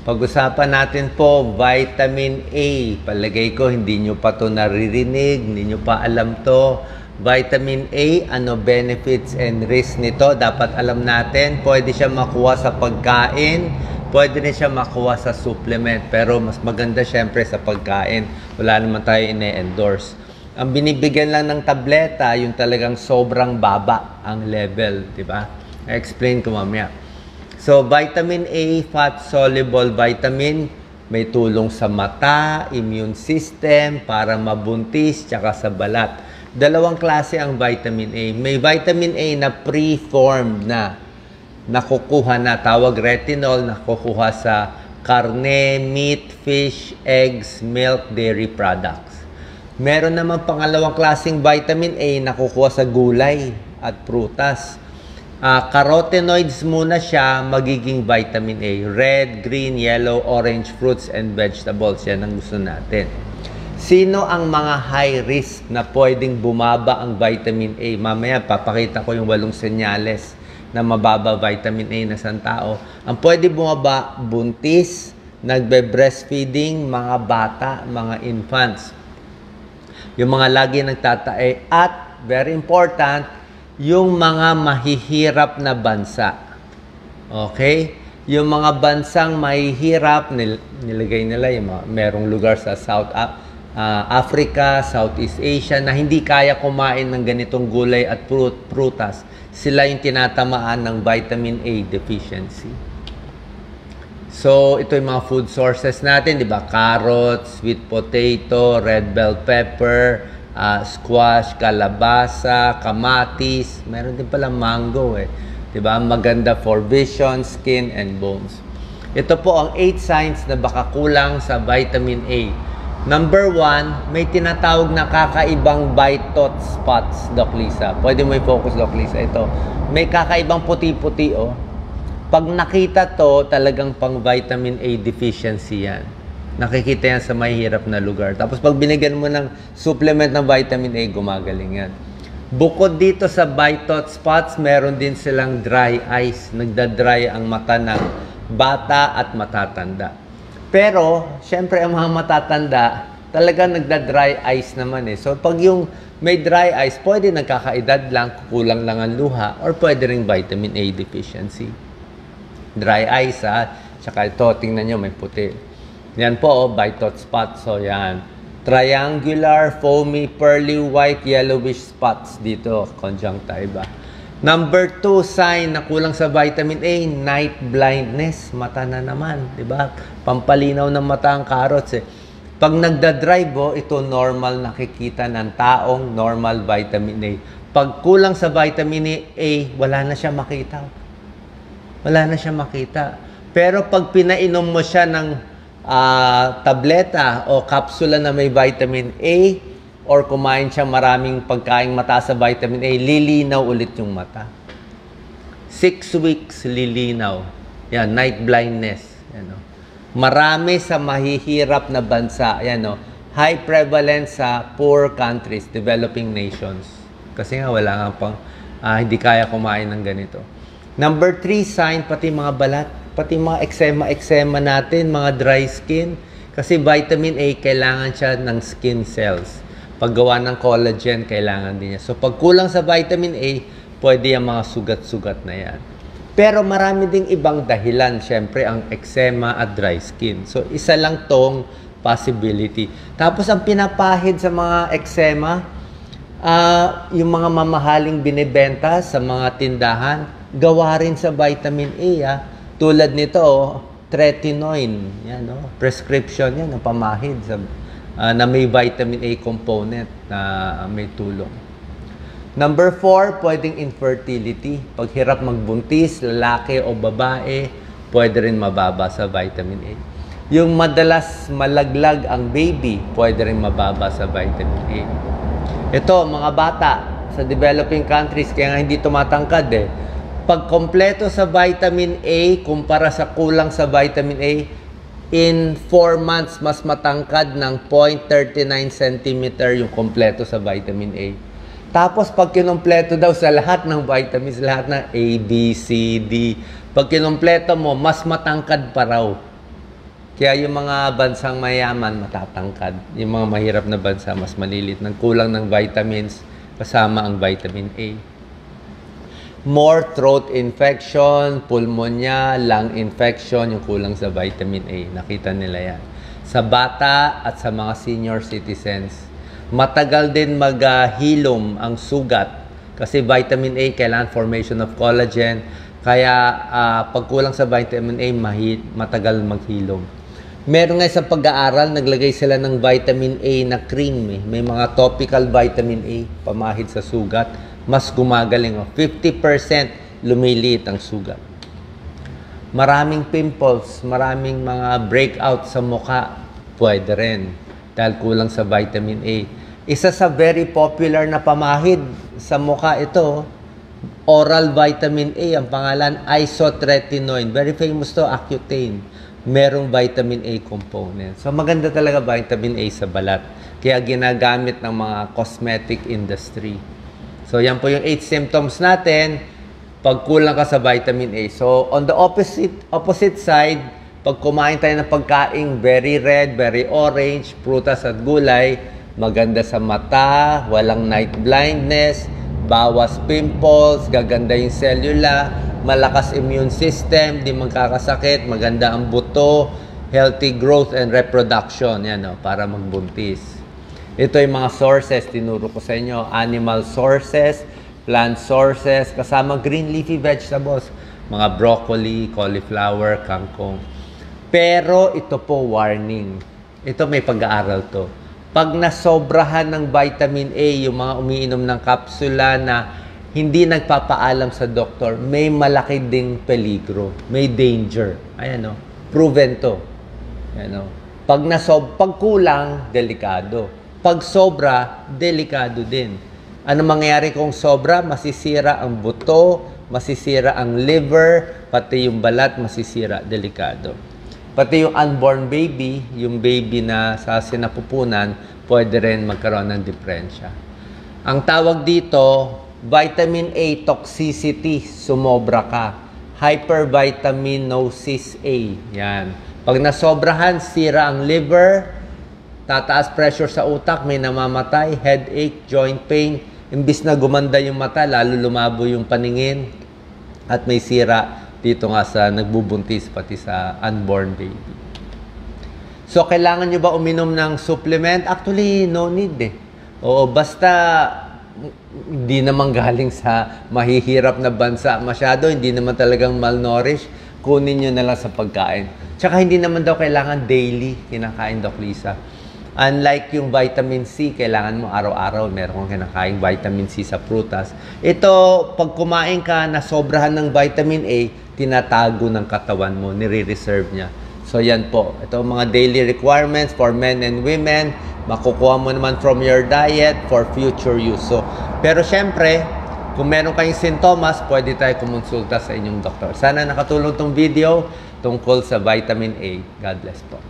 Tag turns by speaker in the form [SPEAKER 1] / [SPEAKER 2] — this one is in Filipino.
[SPEAKER 1] Pag-usapan natin po, vitamin A. Palagay ko, hindi nyo pa to naririnig, hindi nyo pa alam to. Vitamin A, ano benefits and risks nito? Dapat alam natin. Pwede siya makuha sa pagkain, pwede rin siya makuha sa supplement. Pero mas maganda syempre sa pagkain. Wala naman tayo ine-endorse. Ang binibigyan lang ng tableta, yung talagang sobrang baba ang level, di ba? I-explain ko mamaya. So, vitamin A, fat-soluble vitamin, may tulong sa mata, immune system, para mabuntis, tsaka sa balat. Dalawang klase ang vitamin A. May vitamin A na pre-formed na nakukuha na, tawag retinol, nakukuha sa karne, meat, fish, eggs, milk, dairy products. Meron naman pangalawang klaseng vitamin A na nakukuha sa gulay at prutas. Carotenoids muna siya, magiging vitamin A. Red, green, yellow, orange fruits and vegetables. Yan ang gusto natin. Sino ang mga high risk na pwedeng bumaba ang vitamin A? Mamaya, papakita ko yung 8 senyales na mababa vitamin A na isang tao. Ang pwede bumaba, buntis, nagbe-breastfeeding, mga bata, mga infants. Yung mga lagi nagtatae. At, very important, yung mga mahihirap na bansa. Okay? Yung mga bansang mahihirap, nilagay nila yung merong lugar sa South Africa, Southeast Asia na hindi kaya kumain ng ganitong gulay at prutas. Sila yung tinatamaan ng vitamin A deficiency. So, ito yung mga food sources natin, di ba? Carrots, sweet potato, red bell pepper, squash, kalabasa, kamatis, meron din pala mango eh. 'Di ba? Maganda for vision, skin and bones. Ito po ang 8 signs na baka kulang sa vitamin A. Number 1, may tinatawag na kakaibang white spots, Doc Lisa. Pwede mo i-focus, Doc Lisa, ito. May kakaibang puti-puti oh. Pag nakita to, talagang pang vitamin A deficiency 'yan. Nakikita yan sa mahihirap na lugar. Tapos pag binigyan mo ng supplement ng vitamin A, gumagaling yan. Bukod dito sa white spots, meron din silang dry eyes. Nagda-dry ang mata ng bata at matatanda. Pero, syempre ang mga matatanda, talaga nagda-dry eyes naman eh. So pag yung may dry eyes, pwede nagkakaedad lang, kukulang lang ang luha, or pwede ring vitamin A deficiency. Dry eyes ha. Tsaka ito, tingnan nyo, may puti. Yan po, white spot. So, yan. Triangular, foamy, pearly, white, yellowish spots dito. Conjunctiva. Number 2 sign na kulang sa vitamin A, night blindness. Mata na naman, di ba? Pampalinaw ng mata ang carrots eh. Pag nagda-drive, oh, ito normal nakikita ng taong normal vitamin A. Pag kulang sa vitamin A, wala na siya makita. Wala na siya makita. Pero pag pinainom mo siya ng tableta o kapsula na may vitamin A or kumain siya maraming pagkaing mataas sa vitamin A, lilinaw ulit yung mata. 6 weeks, lilinaw. Yan, night blindness. Yan, oh. Marami sa mahihirap na bansa. Yan, oh. High prevalence sa poor countries, developing nations. Kasi nga wala nga pang, hindi kaya kumain ng ganito. Number 3 sign, pati mga balat. Pati mga eczema natin, mga dry skin. Kasi vitamin A, kailangan siya ng skin cells. Paggawa ng collagen, kailangan din niya. So, pag kulang sa vitamin A, pwede yung mga sugat-sugat na yan. Pero marami ding ibang dahilan, syempre, ang eczema at dry skin. So, isa lang tong possibility. Tapos, ang pinapahid sa mga eczema, yung mga mamahaling binibenta sa mga tindahan, gawa rin sa vitamin A, tulad nito, tretinoin, yan, no? Prescription yan, ang pamahid sa, na may vitamin A component na may tulong. Number 4, pwedeng infertility. Pag hirap magbuntis, lalaki o babae, pwede rin mababa sa vitamin A. Yung madalas malaglag ang baby, pwede rin mababa sa vitamin A. Ito, mga bata sa developing countries, kaya nga hindi tumatangkad eh. Pag kompleto sa vitamin A, kumpara sa kulang sa vitamin A, in 4 months, mas matangkad ng 0.39 cm yung kompleto sa vitamin A. Tapos, pag kinumpleto daw sa lahat ng vitamins, lahat ng A, B, C, D, pag kinumpleto mo, mas matangkad pa raw. Kaya yung mga bansang mayaman, matatangkad. Yung mga mahirap na bansa, mas malilit. Nang kulang ng vitamins, kasama ang vitamin A. More throat infection, pulmonya, lung infection, yung kulang sa vitamin A. Nakita nila yan. Sa bata at sa mga senior citizens. Matagal din maghilom ang sugat. Kasi vitamin A, kailangan formation of collagen. Kaya pag kulang sa vitamin A, matagal maghilom. Meron nga sa pag-aaral, naglagay sila ng vitamin A na cream. May mga topical vitamin A, pamahid sa sugat. Mas gumagaling. 50% lumiliit ang sugat. Maraming pimples, maraming mga breakout sa mukha, pwede rin. Dahil kulang sa vitamin A. Isa sa very popular na pamahid sa mukha ito, oral vitamin A, ang pangalan isotretinoin. Very famous to, Accutane. Merong vitamin A component. So maganda talaga vitamin A sa balat. Kaya ginagamit ng mga cosmetic industry. So yan po yung 8 symptoms natin pag kulang ka sa vitamin A. So on the opposite side, pag kumain tayo ng pagkain very red, very orange, prutas at gulay, maganda sa mata, walang night blindness, bawas pimples, gaganda yung cellula, malakas immune system, di magkakasakit, maganda ang buto, healthy growth and reproduction, yan para magbuntis. Ito yung mga sources, tinuro ko sa inyo, animal sources, plant sources, kasama green leafy vegetables, mga broccoli, cauliflower, kangkong. Pero ito po, warning. Ito may pag-aaral to. Pag nasobrahan ng vitamin A, yung mga umiinom ng kapsula na hindi nagpapaalam sa doktor, may malaki ding peligro, may danger. Ayan proven to. Ayan pag kulang, delikado. Pag sobra, delikado din. Ano mangyayari kung sobra? Masisira ang buto, masisira ang liver, pati yung balat masisira, delikado. Pati yung unborn baby, yung baby na sa sinapupunan, pwede rin magkaroon ng depresya. Ang tawag dito, vitamin A toxicity, sumobra ka. Hypervitaminosis A. Yan. Pag nasobrahan, sira ang liver, tataas pressure sa utak, may namamatay, headache, joint pain. Imbis na gumanda yung mata, lalo lumabo yung paningin. At may sira dito nga sa nagbubuntis, pati sa unborn baby. So, kailangan nyo ba uminom ng supplement? Actually, no need Oo, basta hindi naman galing sa mahihirap na bansa masyado, hindi naman talagang malnourished, kunin nyo na lang sa pagkain. Tsaka hindi naman daw kailangan daily kinakain, Doc Lisa. Unlike yung vitamin C, kailangan mo araw-araw meron kang kinakain vitamin C sa prutas. Ito, pag kumain ka na sobrahan ng vitamin A, tinatago ng katawan mo, nire-reserve niya. So yan po, ito mga daily requirements for men and women, makukuha mo naman from your diet for future use. So, pero syempre, kung meron kayong sintomas, pwede tayo kumonsulta sa inyong doktor. Sana nakatulong tong video tungkol sa vitamin A. God bless po.